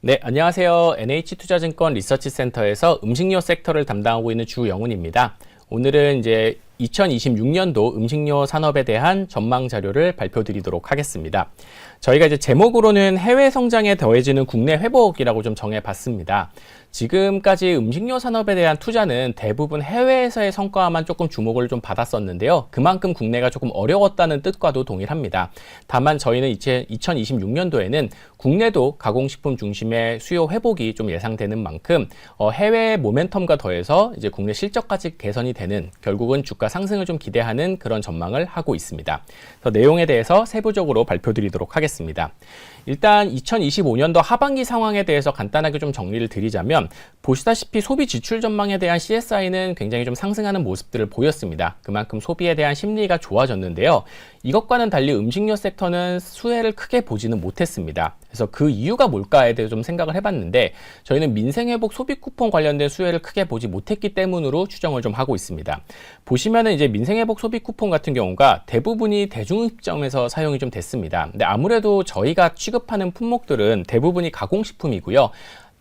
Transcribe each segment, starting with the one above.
네, 안녕하세요. NH투자증권 리서치센터에서 음식료 섹터를 담당하고 있는 주영훈입니다. 오늘은 이제 2026년도 음식료 산업에 대한 전망 자료를 발표드리도록 하겠습니다. 저희가 이제 제목으로는 해외 성장에 더해지는 국내 회복이라고 좀 정해봤습니다. 지금까지 음식료 산업에 대한 투자는 대부분 해외에서의 성과만 조금 주목을 좀 받았었는데요. 그만큼 국내가 조금 어려웠다는 뜻과도 동일합니다. 다만 저희는 이제 2026년도에는 국내도 가공식품 중심의 수요 회복이 좀 예상되는 만큼 해외 모멘텀과 더해서 이제 국내 실적까지 개선이 되는, 결국은 주가 상승을 좀 기대하는 그런 전망을 하고 있습니다. 더 내용에 대해서 세부적으로 발표드리도록 하겠습니다. 일단 2025년도 하반기 상황에 대해서 간단하게 좀 정리를 드리자면, 보시다시피 소비 지출 전망에 대한 CSI는 굉장히 좀 상승하는 모습들을 보였습니다. 그만큼 소비에 대한 심리가 좋아졌는데요. 이것과는 달리 음식료 섹터는 수혜를 크게 보지는 못했습니다. 그래서 그 이유가 뭘까에 대해 좀 생각을 해봤는데, 저희는 민생회복 소비 쿠폰 관련된 수혜를 크게 보지 못했기 때문으로 추정을 좀 하고 있습니다. 보시면은 이제 민생회복 소비 쿠폰 같은 경우가 대부분이 대중음식점에서 사용이 좀 됐습니다. 근데 아무래도 저희가 취급하는 품목들은 대부분이 가공식품이고요.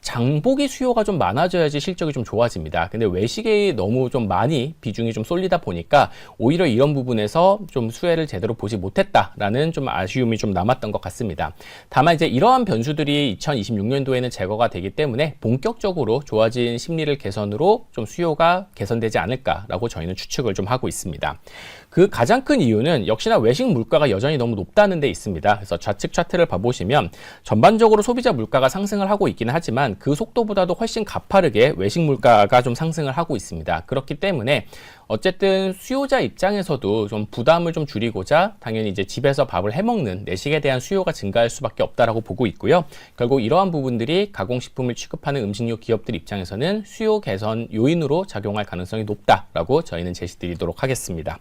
장보기 수요가 좀 많아져야지 실적이 좀 좋아집니다. 근데 외식에 너무 좀 많이 비중이 좀 쏠리다 보니까 오히려 이런 부분에서 좀 수혜를 제대로 보지 못했다라는 좀 아쉬움이 좀 남았던 것 같습니다. 다만 이제 이러한 변수들이 2026년도에는 제거가 되기 때문에 본격적으로 좋아진 심리를 개선으로 좀 수요가 개선되지 않을까라고 저희는 추측을 좀 하고 있습니다. 그 가장 큰 이유는 역시나 외식 물가가 여전히 너무 높다는 데 있습니다. 그래서 좌측 차트를 봐보시면 전반적으로 소비자 물가가 상승을 하고 있기는 하지만 그 속도보다도 훨씬 가파르게 외식 물가가 좀 상승을 하고 있습니다. 그렇기 때문에 어쨌든 수요자 입장에서도 좀 부담을 좀 줄이고자 당연히 이제 집에서 밥을 해먹는 내식에 대한 수요가 증가할 수밖에 없다라고 보고 있고요. 결국 이러한 부분들이 가공식품을 취급하는 음식료 기업들 입장에서는 수요 개선 요인으로 작용할 가능성이 높다라고 저희는 제시드리도록 하겠습니다.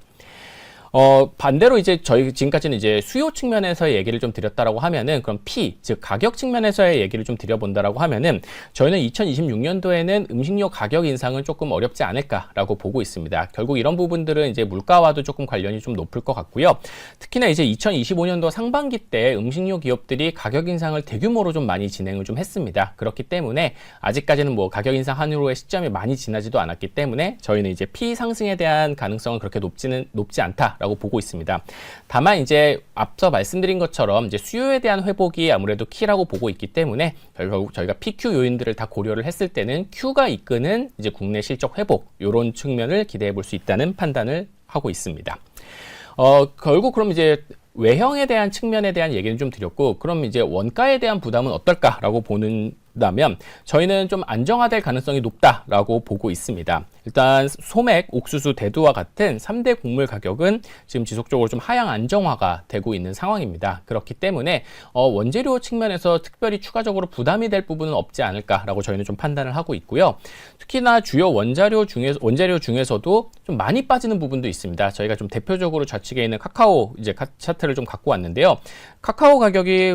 반대로 이제 저희 지금까지는 이제 수요 측면에서의 얘기를 좀 드렸다라고 하면은, 그럼 즉 가격 측면에서의 얘기를 좀 드려본다라고 하면은, 저희는 2026년도에는 음식료 가격 인상은 조금 어렵지 않을까라고 보고 있습니다. 결국 이런 부분들은 이제 물가와도 조금 관련이 좀 높을 것 같고요. 특히나 이제 2025년도 상반기 때 음식료 기업들이 가격 인상을 대규모로 좀 많이 진행을 좀 했습니다. 그렇기 때문에 아직까지는 뭐 가격 인상 한후로의 시점이 많이 지나지도 않았기 때문에 저희는 이제 P 상승에 대한 가능성은 그렇게 높지 않다 라고 보고 있습니다. 다만 이제 앞서 말씀드린 것처럼 이제 수요에 대한 회복이 아무래도 키라고 보고 있기 때문에 결국 저희가 PQ 요인들을 다 고려를 했을 때는 Q가 이끄는 이제 국내 실적 회복, 이런 측면을 기대해 볼 수 있다는 판단을 하고 있습니다. 결국 그럼 이제 외형에 대한 측면에 대한 얘기는 좀 드렸고, 그럼 이제 원가에 대한 부담은 어떨까라고 본다면 저희는 좀 안정화될 가능성이 높다라고 보고 있습니다. 일단 소맥, 옥수수, 대두와 같은 3대 곡물 가격은 지금 지속적으로 좀 하향 안정화가 되고 있는 상황입니다. 그렇기 때문에 원재료 측면에서 특별히 추가적으로 부담이 될 부분은 없지 않을까라고 저희는 좀 판단을 하고 있고요. 특히나 주요 원재료 중에서도 좀 많이 빠지는 부분도 있습니다. 저희가 좀 대표적으로 좌측에 있는 카카오 이제 차트를 좀 갖고 왔는데요. 카카오 가격이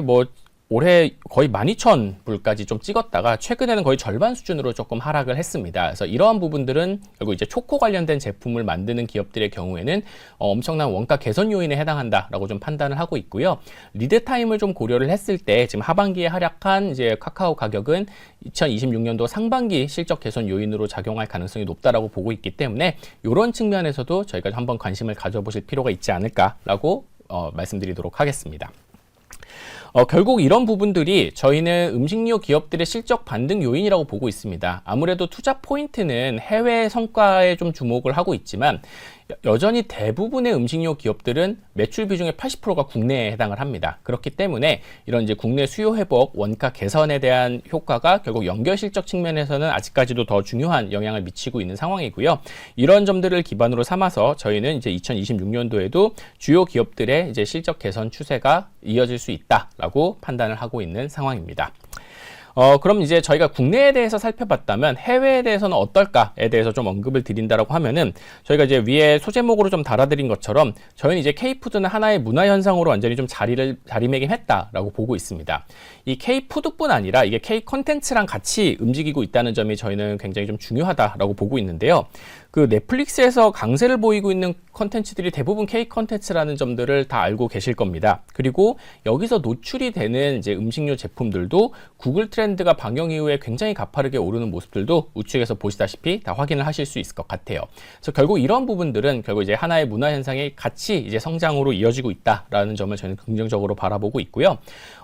올해 거의 12,000불까지 좀 찍었다가 최근에는 거의 절반 수준으로 조금 하락을 했습니다. 그래서 이러한 부분들은 결국 이제 초코 관련된 제품을 만드는 기업들의 경우에는 엄청난 원가 개선 요인에 해당한다라고 좀 판단을 하고 있고요. 리드 타임을 좀 고려를 했을 때 지금 하반기에 하락한 이제 카카오 가격은 2026년도 상반기 실적 개선 요인으로 작용할 가능성이 높다라고 보고 있기 때문에 이런 측면에서도 저희가 한번 관심을 가져보실 필요가 있지 않을까라고 말씀드리도록 하겠습니다. 결국 이런 부분들이 저희는 음식료 기업들의 실적 반등 요인이라고 보고 있습니다. 아무래도 투자 포인트는 해외 성과에 좀 주목을 하고 있지만 여전히 대부분의 음식료 기업들은 매출 비중의 80%가 국내에 해당을 합니다. 그렇기 때문에 이런 이제 국내 수요 회복, 원가 개선에 대한 효과가 결국 연결 실적 측면에서는 아직까지도 더 중요한 영향을 미치고 있는 상황이고요. 이런 점들을 기반으로 삼아서 저희는 이제 2026년도에도 주요 기업들의 이제 실적 개선 추세가 이어질 수 있다라고 판단을 하고 있는 상황입니다. 그럼 이제 저희가 국내에 대해서 살펴봤다면 해외에 대해서는 어떨까에 대해서 좀 언급을 드린다라고 하면은, 저희가 이제 위에 소제목으로 좀 달아드린 것처럼 저희는 이제 K푸드는 하나의 문화 현상으로 완전히 좀 자리매김했다라고 보고 있습니다. 이 K푸드뿐 아니라 이게 K 콘텐츠랑 같이 움직이고 있다는 점이 저희는 굉장히 좀 중요하다라고 보고 있는데요. 그 넷플릭스에서 강세를 보이고 있는 컨텐츠들이 대부분 K 컨텐츠라는 점들을 다 알고 계실 겁니다. 그리고 여기서 노출이 되는 이제 음식료 제품들도 구글 트렌드가 방영 이후에 굉장히 가파르게 오르는 모습들도 우측에서 보시다시피 다 확인을 하실 수 있을 것 같아요. 그래서 결국 이런 부분들은 결국 이제 하나의 문화 현상이 같이 이제 성장으로 이어지고 있다라는 점을 저는 긍정적으로 바라보고 있고요.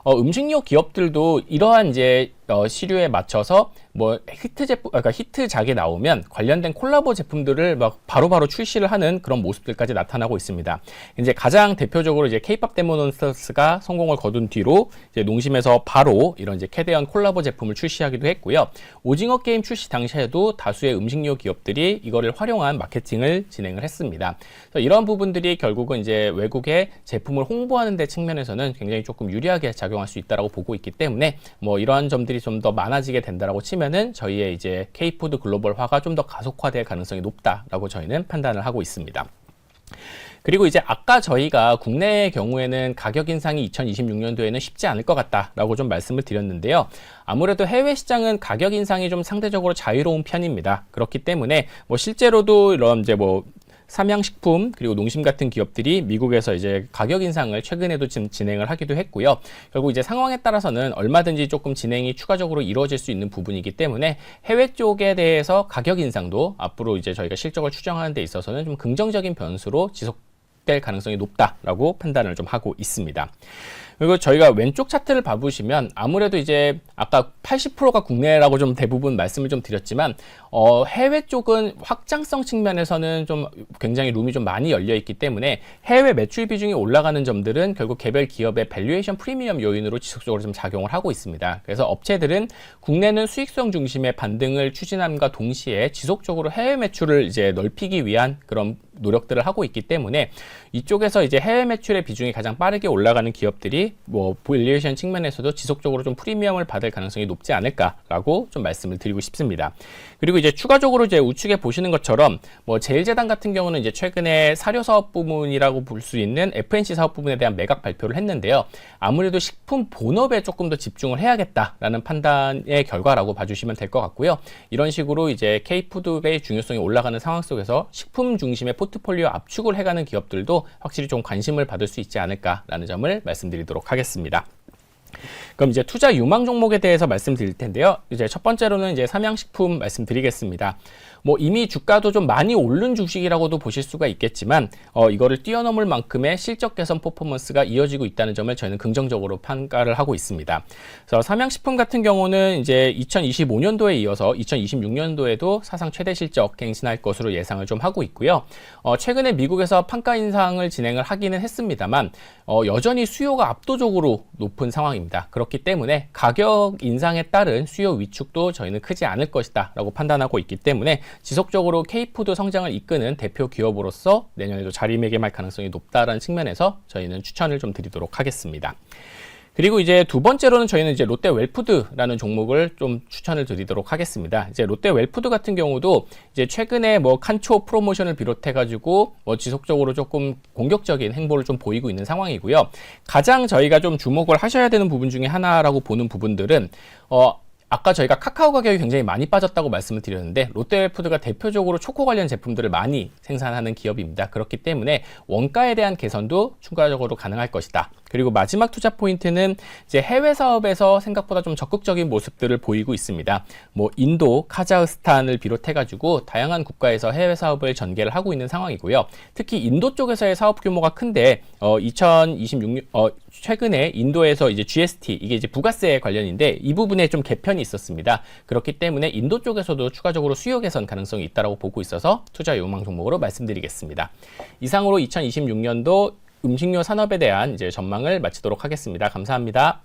음식료 기업들도 이러한 이제 시류에 맞춰서 뭐 히트 제품, 그러니까 히트작이 나오면 관련된 콜라보 제품들을 막 바로바로 출시를 하는 그런 모습들까지 나타나고 있습니다. 이제 가장 대표적으로 이제 K-pop 데모넌스터스가 성공을 거둔 뒤로 이제 농심에서 바로 이런 이제 캐대언 콜라보 제품을 출시하기도 했고요. 오징어 게임 출시 당시에도 다수의 음식료 기업들이 이거를 활용한 마케팅을 진행을 했습니다. 그래서 이런 부분들이 결국은 이제 외국의 제품을 홍보하는 데 측면에서는 굉장히 조금 유리하게 작용할 수 있다라고 보고 있기 때문에 뭐 이러한 점들이 좀 더 많아지게 된다라고 치면은 저희의 이제 K푸드 글로벌화가 좀 더 가속화될 가능성이 높다라고 저희는 판단을 하고 있습니다. 그리고 이제 아까 저희가 국내의 경우에는 가격 인상이 2026년도에는 쉽지 않을 것 같다라고 좀 말씀을 드렸는데요. 아무래도 해외 시장은 가격 인상이 좀 상대적으로 자유로운 편입니다. 그렇기 때문에 뭐 실제로도 이런 이제 뭐 삼양식품 그리고 농심 같은 기업들이 미국에서 이제 가격 인상을 최근에도 지금 진행을 하기도 했고요. 결국 이제 상황에 따라서는 얼마든지 조금 진행이 추가적으로 이루어질 수 있는 부분이기 때문에 해외 쪽에 대해서 가격 인상도 앞으로 이제 저희가 실적을 추정하는 데 있어서는 좀 긍정적인 변수로 지속될 가능성이 높다라고 판단을 좀 하고 있습니다. 그리고 저희가 왼쪽 차트를 봐보시면 아무래도 이제 아까 80%가 국내라고 좀 대부분 말씀을 좀 드렸지만 해외 쪽은 확장성 측면에서는 좀 굉장히 룸이 좀 많이 열려 있기 때문에 해외 매출 비중이 올라가는 점들은 결국 개별 기업의 밸류에이션 프리미엄 요인으로 지속적으로 좀 작용을 하고 있습니다. 그래서 업체들은 국내는 수익성 중심의 반등을 추진함과 동시에 지속적으로 해외 매출을 이제 넓히기 위한 그런 노력들을 하고 있기 때문에 이쪽에서 이제 해외 매출의 비중이 가장 빠르게 올라가는 기업들이 뭐 밸류에이션 측면에서도 지속적으로 좀 프리미엄을 받을 가능성이 높지 않을까라고 좀 말씀을 드리고 싶습니다. 그리고 이제 추가적으로 이제 우측에 보시는 것처럼 뭐 제일제당 같은 경우는 이제 최근에 사료 사업 부문이라고 볼 수 있는 FNC 사업 부분에 대한 매각 발표를 했는데요. 아무래도 식품 본업에 조금 더 집중을 해야겠다라는 판단의 결과라고 봐주시면 될 것 같고요. 이런 식으로 이제 K푸드의 중요성이 올라가는 상황 속에서 식품 중심의 포트폴리오 압축을 해가는 기업들도 확실히 좀 관심을 받을 수 있지 않을까라는 점을 말씀드리도록 하겠습니다. 그럼 이제 투자 유망 종목에 대해서 말씀드릴 텐데요. 이제 첫 번째로는 이제 삼양식품 말씀드리겠습니다. 뭐 이미 주가도 좀 많이 오른 주식이라고도 보실 수가 있겠지만 이거를 뛰어넘을 만큼의 실적 개선 퍼포먼스가 이어지고 있다는 점을 저희는 긍정적으로 평가를 하고 있습니다. 그래서 삼양식품 같은 경우는 이제 2025년도에 이어서 2026년도에도 사상 최대 실적 갱신할 것으로 예상을 좀 하고 있고요. 최근에 미국에서 판가 인상을 진행을 하기는 했습니다만 여전히 수요가 압도적으로 높은 상황입니다. 그렇기 때문에 가격 인상에 따른 수요 위축도 저희는 크지 않을 것이다 라고 판단하고 있기 때문에 지속적으로 K푸드 성장을 이끄는 대표 기업으로서 내년에도 자리매김할 가능성이 높다라는 측면에서 저희는 추천을 좀 드리도록 하겠습니다. 그리고 이제 두 번째로는 저희는 이제 롯데 웰푸드라는 종목을 좀 추천을 드리도록 하겠습니다. 이제 롯데 웰푸드 같은 경우도 이제 최근에 뭐 칸초 프로모션을 비롯해 가지고 뭐 지속적으로 조금 공격적인 행보를 좀 보이고 있는 상황이고요. 가장 저희가 좀 주목을 하셔야 되는 부분 중에 하나라고 보는 부분들은 아까 저희가 카카오 가격이 굉장히 많이 빠졌다고 말씀을 드렸는데 롯데웰푸드가 대표적으로 초코 관련 제품들을 많이 생산하는 기업입니다. 그렇기 때문에 원가에 대한 개선도 추가적으로 가능할 것이다. 그리고 마지막 투자 포인트는 이제 해외 사업에서 생각보다 좀 적극적인 모습들을 보이고 있습니다. 뭐 인도, 카자흐스탄을 비롯해가지고 다양한 국가에서 해외 사업을 전개를 하고 있는 상황이고요. 특히 인도 쪽에서의 사업 규모가 큰데 2026년 최근에 인도에서 이제 GST 이게 이제 부가세 관련인데 이 부분에 좀 개편이 있었습니다. 그렇기 때문에 인도 쪽에서도 추가적으로 수요 개선 가능성이 있다고 보고 있어서 투자 유망 종목으로 말씀드리겠습니다. 이상으로 2026년도 음식료 산업에 대한 이제 전망을 마치도록 하겠습니다. 감사합니다.